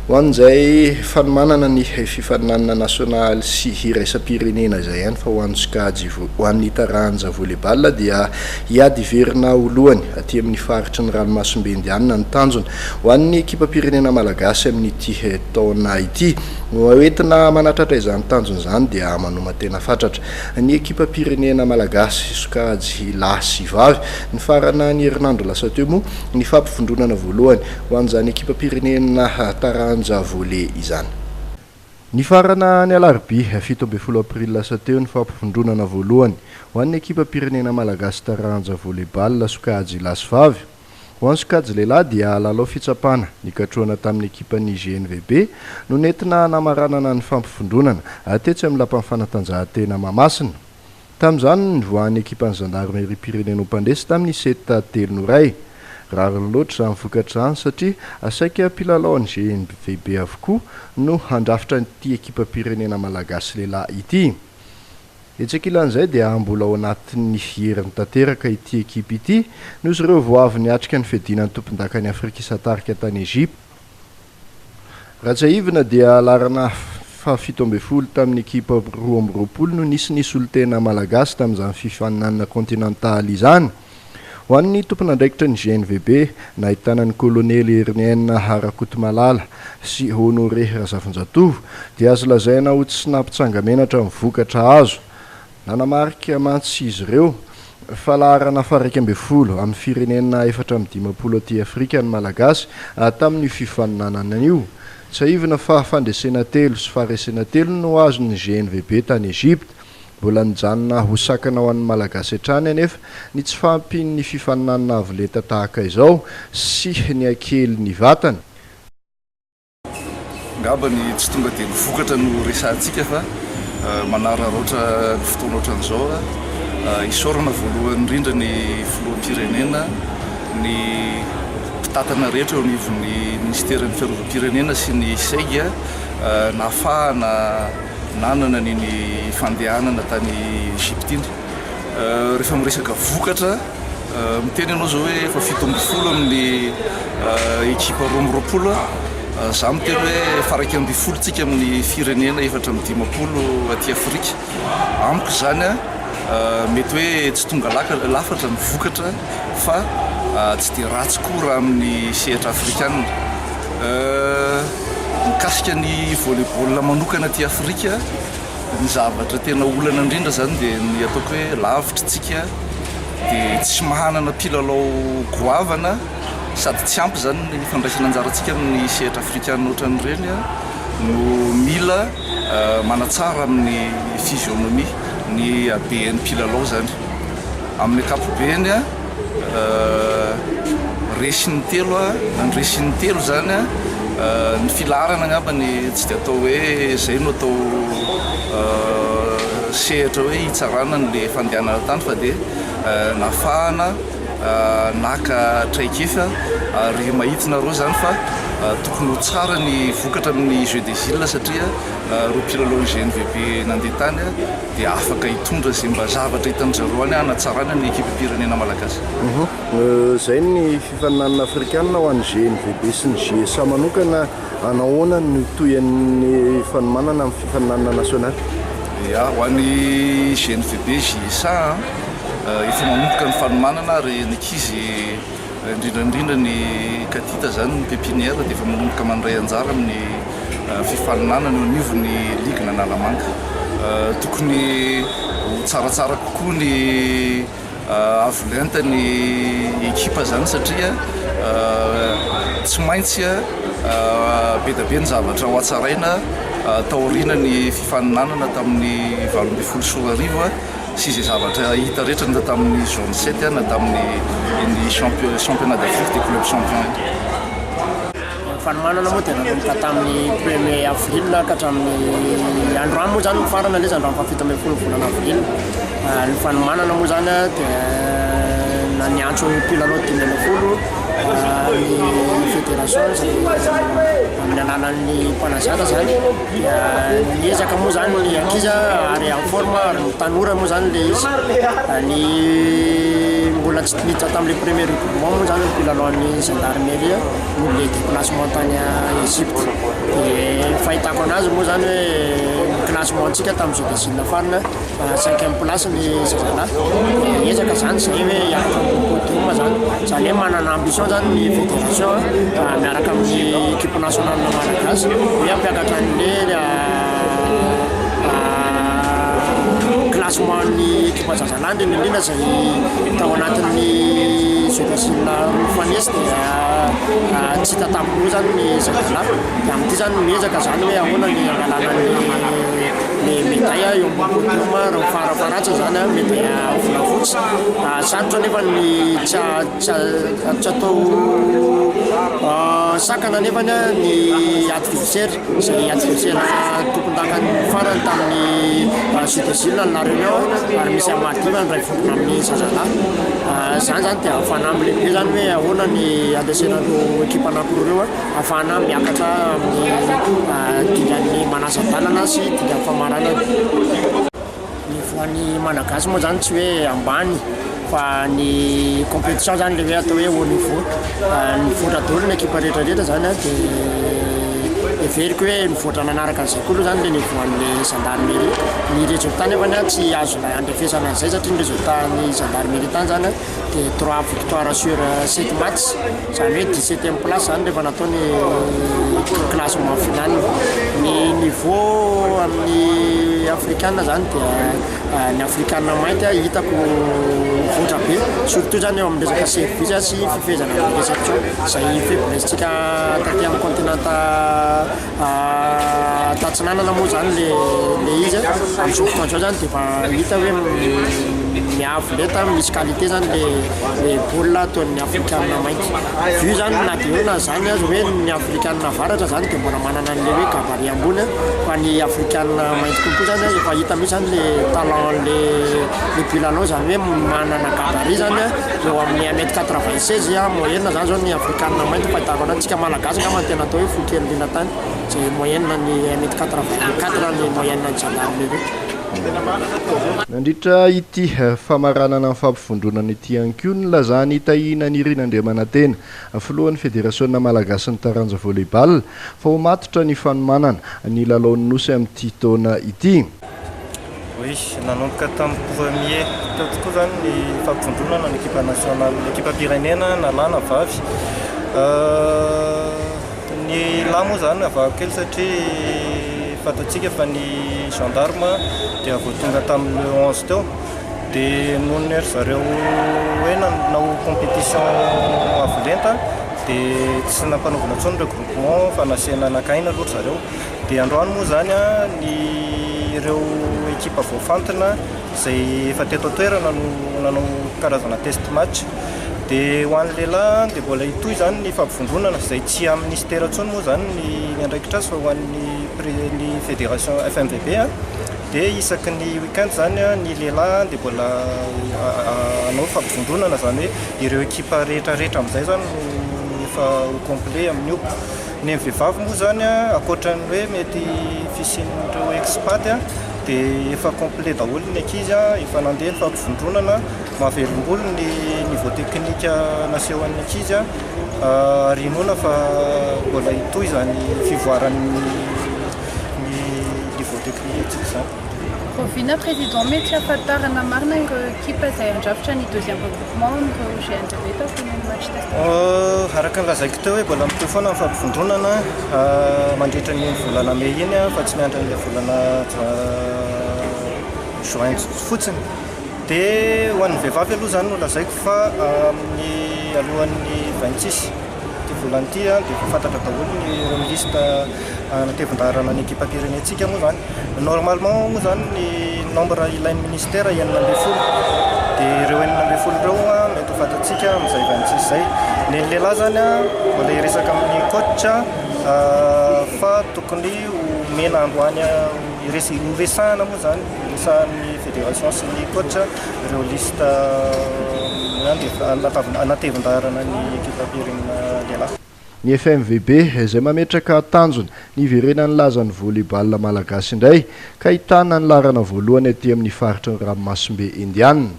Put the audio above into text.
hoan'izay fanomanana ny fifaninanana nasionaly sy iraisam-pirenena izay ihany fa hoan'ny sokajy hoan'ny taranja volleyball dia hiady iverina olohany aty amin'ny faritry ny ranomasombe indianina ny tanjona hoan'ny ekipa-pirenena malagasy amin'ity taona ity hoentina manatratra izany tanjona izany dia manoma tena fatratra ny ekipa-pirenena malagasy sokajy lahy sy vavy ny farana ny herinandro lasa teo moa ny fampifondronana voalohany hoan'izany ekipa-pirenena taranja volley izany. Ny farana ny alarobia 17 april lasa teo ny fampifondronana voalohany ho an'ny ekipa-pirenena malagasy taranja volleyball sokajy lahy sy vavy. Ho an'ny sokajy lehilahy dia lalao fitsapana nikatroana tamin'ny ekipan'ny GNVB no nentina namaranana ny fampifondronana atetsy amin'ny lapan'ny fanatanjahantena Mahamasina. Tamin'izany nivoahan'ny ekipan'ny gendarmerie pirenena Ompandresy tamin'ny 7-3. Rariny loatra izany vokatra izany satria asaika mpilalao ny GNVB avokoa no handrafitra nyity ekipa-pirenena malagasy lehilahy ity. Etsakilan'izay dia mbola ao anatin'ny heriny tanteraka ity ekipa ity noho izy ireo vao avy niatrika ny fiadinan'ny tompon-dakan'ny Afrika Isatarika tany Ezipta. Ratsaivina dia larana fa 17 tamin'ny ekipa 2020 no nisy olon-tena malagasy tamin'izany fifaninanana kontinantaly izany. Ho an'ny tompon'andraikitra ny GNVB nahitana ny kolonely Hernienne Harakotomalala sy Honoré Razafinjatovo dia azo lazaina ho tsy nampitsangamena-tra ny vokatra azo. Nanamarika mantsy izy ireo fa larana fa 12 amin'ny firenena 450 aty Afrika ny malagasy tamin'ny fifaninanana io. Tsy aivina fa fandresena telo sy faharesena telo no azo ny GNVB tany Ezipta. Mbola nijanona ho sakana ho an'ny malagasy hatrany anefa ny tsy fampin'ny fifaninanana avolenta tahaka izao sy ny akely ny vatana. Ngamba ny tsy tonga dia vokatra no resantsika fa manararaotra ny fotoana ohatran'izao isorana voalohany indrindra ny filoham-pirenena ny mpitatana rehetra eo anivon'ny ministerin'ny fiarovam-pirenena sy ny SEG nahafahana nanana ny fandehanana tany Ezipta iny. Rehefa miresaka vokatra miteny ianao zao hoe efa 17 amin'ny ekipa 2020 za miteny hoe faraky 12 tsika amin'ny firenena 450 aty Afrika. Amiko zany mety hoe tsy tonga lafatra ny vokatra fa tsy dia ratsy koa raha amin'ny sehatra afrikanina. Mikasika ny volleyball manokana aty Afrika, ny zavatra tena olana indrindra zany dia ny ataoko hoe lavitritsika dia tsy mahanana mpilalao goavana sady tsy ampy zany ny fandraisana anjarantsika amin'ny sehatra afrikanina ohatran'ireny no mila manatsara amin'ny physionomie ny haben'ny mpilalao zany. Amin'ny ankapobeny resin'ny telo zany ny filarana angamba ny tsy dia atao hoe zay no atao sehatra hoe hitsarana n'le fandehanana tany fa dia nahafahana naka traikefa ary mahitina reo zany fa tokony ho tsara ny vokatra amin'ny Jeux des Îles satria ro mpilalao GNVB nandeha tany dia afaka hitondra zay mba zavatra hitan'zareo any hanatsarana ny ekipa-pirenena malagasy. Zay ny fifaninanana afrikanina ho an'ny GNVB sy ny GSA manokana anahoana ny toyan'ny fanomanana amin'ny fifaninanana nasionaly? Ya, ho an'ny GNVB GSA efa manomboka ny fanomanana ary nikizy indrindrandrindra ny katita zany ny pépinière dia efa manomboka mandray anjara amin'ny fifaninanana eo anivon'ny ligue n'Analamanga. Tokony ho tsaratsara kokoa ny avolenta ny ekipa zany satria tsy maintsy be da be ny zavatra ho atsaraina taoriana ny fifaninanana tamin'ny 20 sy 10 sy izay zavatra hita rehetra na tamin'ny zone 7 na tamin'ny championnat d'Afrique des clubs champions. Fanomanana moa dia nanomboka tamin'ny 1er avril ka hatramin'ny androany moa zany farana le androany fa 17 volana avril. Ny fanomanana moa zany dia naniantso mpilalao 10 ny fédération amin'ny alalan'ny mpanazaka zany dia niezaka moa zany ny ankizy ary en forme ary ny tanora moa zany le izy ny mbola tsy niditra tamin'le premier regroupement moa zany mpilalao-ny gendarmerie no le déplacement tany Égypte. Dia fahitako anazy moa zany hoe classement antsika tamin'izao décile farina 5e place ny zazalahy. Ezaka zany zay hoe hiaraka amin'ny podium zany. Zany hoe manana ambition zany ny fédération miaraka amin'ny équipe nationale malagasy hoe hampiakatra an'le classement ny équipe zazalahy indrindra zay tao anatin'ny zodasina fanesy dia tsy hita tampoa zany ny zazalahy. Dia amin'ity zany miezaka zany hoe ahoana ny angalana le médaille eo ambony podium raha farafaratsa zany médaille volafotsy. Sarotra nefa ny tsy atao sakana nefany ny adversaire zay adversaire tompon-dakany farany tamin'ny sudesile na réunion ary misy amadivany ray volona amin'ny zazalahy. Zany zany dia ahafana amin'ny lehibe zany hoe ahoana ny andesenan'ireo ekipa anankiroa ireo ahafana miakatra amin'ny dingan'ny manasa-dalana sy dingan'ny famaranana. Ny voan'ny malagasy moa zany tsy hoe ambany fa ny compétition zany le hoe atao hoe haut niveau. Nivoatra daholo ny ekipa rehetrarehetra zany dia everiko hoe mivoatra nanaraka an'izay koa aloha zany le nivoan'le gendarmerie. Ny résultat nefany tsy azonay andrefesana an'izay satria ny résultat ny gendarmerie tany zany dia 3 victoire sur 7 match zany hoe 17e place zany rehefa natao ny classement final. Ny niveau amin'ny africaine zany dia ny africaine mainty hitako voatra be surtout zany eo amin'ny resaka service sy fifehezana amin'ny réception zay faiblesse-tsika taty amin'ny continent tatsinanana moa zany le izy amin'izao fotoan'izao zany dia efa hita hoe miavo leta misy qualité zany le baolina ataon'ny africaine mainty. Vu zany na dia eo na zany azy hoe ny africaine avaratra zany dia mbola manana an'le hoe gabarit ambony fa ny africaine mainty kokoa zany efa hita misy zany le talent le mpilalao zany hoe manana gabarit zany eo amin'ny 1m96 moyenne zany zao ny africaine mainty fahitako anazy tsika malagasy ngamba tena atao hoe fokely lina tany zay moyenne ny 1m84 ny moyenne ny gendarmerie. Nandritra ity famaranana fampifondronana ity ihany koa ny lazany Tahina Nirina-Andriamanantena filohan'ny fédération malagasy ny taranja volleyball fa ho matotra ny fanomanana ny lalaon'ny nosy amin'ity taona ity. Oui, nanomboka tamin'ny premier tao tokoa zany ny fampifondronana ny ekipa nationale ekipa pirenena nalana vavy. Ny lahy moa zany avako kely satria fatatsika fa ny gendarme dia voatonga tamin'ny 11 teo dia nohon'ny ry zareo hoe nanao compétition avolenta dia tsy nampanaovana intsony regroupement fa nasiana nakaina aloha zareo. Dia androany moa zany ny ireo ekipa voafantina zay efa teto toerana nanao karazana test match. Dia ho an'ny lehilahy dia mbola hitohy zany ny fampifondronana zay tsy amin'ny ministère intsony moa zany ny andraikitra azy fa ho an'ny fédération FMVB. Dia isaky ny weekend zany ny lehilahy dia mbola anao fampifondronana zany hoe ireo ekipa rehetrarehetra amin'izay zany efa ho complet amin'io. Ny vehivavy moa zany akoatran'ny hoe mety fisian'ireo expat dia efa complet daholo ny ankizy efa nandeha ny fampifondronana mahavelom-bolo ny niveau technique nasehoan'ny ankizy ary noana fa mbola hitohy zany fivoaran'ny niveau technique zany. Rovina président mety ahafantarana marina ireo ekipa izay andrafitra ny deuxième regroupement ireo GNDB tao ny match test. Araka ny lazaiko teo hoe mbola mitohy foana ny fampifondronana mandritra ny volana May iny fa tsy miandry an'ilay volana juin fotsiny. Dia ho an'ny vehivavy aloha zany no lazaiko fa amin'ny alohan'ny 26 ty volana ity dia fantatra daholo ny liste natevin-daharana ny ekipa pirenetsika moa zany. Normalement moa zany ny nombre ilain'ny ministère 9 dia ireo 9 ireo mety ho fantatsika amin'izay 26 zay. Ny lehilahy zany mbola hiresaka amin'ny coach fa tokony omena androany horesahana moa zany resahan'ny fédération sy ny coach ireo liste natevin-daharana ny ekipa pirenena lehilahy. Ny FMVB izay mametraka tanjona ny iverenany lazan'ny volleyball malagasy indray ka ahitana ny larana voalohany aty amin'ny faritry ny ranomasimbe Indiana.